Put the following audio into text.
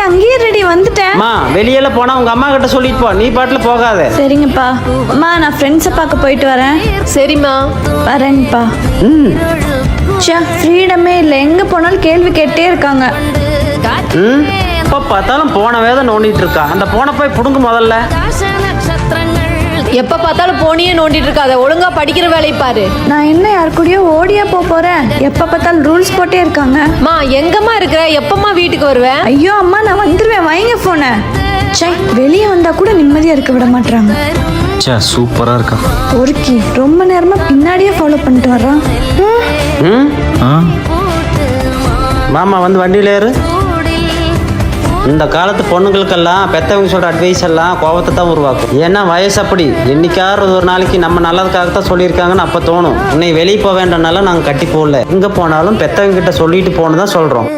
அங்கேயே ரெடி வந்துட்டேன். அம்மா வெளியில போனா உங்க அம்மா கிட்ட சொல்லிட்டு போ, நீ பாட்டுல போகாத. சரிங்கப்பா. அம்மா நான் ஃப்ரெண்ட்ஸை பார்க்க போயிட்டு வரேன். சரிம்மா. வரேன்ப்பா. ஃப்ரீடமே இல்லை, எங்க போனாலும் கேள்வி கேட்டே இருக்காங்க. இப்ப பார்த்தாலும் போன வேதை நோண்டிட்டு இருக்கா. அந்த போன போய் புடுங்க முதல்ல. எப்ப பார்த்தாலும் போனியே நோண்டிட்டு இருக்காத, ஒழுங்கா படிக்கிற வேலையை பாரு. நான் என்ன யார் கூடயோ ஓடியா போறேன்? எப்ப பார்த்தாலும் ரூல்ஸ் போட்டே இருக்காங்க. மா எங்கம்மா இருக்கிற, எப்பம்மா வீட்டுக்கு வருவேன்? ஐயோ அம்மா நான் வந்துருவேன், வைங்க போன. சை, வெளியே வந்தா கூட நிம்மதியா இருக்க விட மாட்டாங்க. சூப்பரா இருக்கா. ஒருக்கி ரொம்ப நேரமா பின்னாடியே ஃபாலோ பண்ணிட்டு வர்றான். மாமா வந்து வண்டியில ஏறு. இந்த காலத்து பொண்ணுங்களுக்கெல்லாம் பெத்தவங்க சொல்ற அட்வைஸ் எல்லாம் கோபத்தை தான் உருவாக்கும். ஏன்னா வயசு அப்படி. என்னைக்காவது ஒரு நாளைக்கு நம்ம நல்லதுக்காகத்தான் சொல்லியிருக்காங்கன்னு அப்போ தோணும். இன்னை வெளியே போக வேண்டனால நாங்கள் கட்டி போடல. எங்கே போனாலும் பெத்தவங்க கிட்ட சொல்லிட்டு போன்னு தான் சொல்கிறோம்.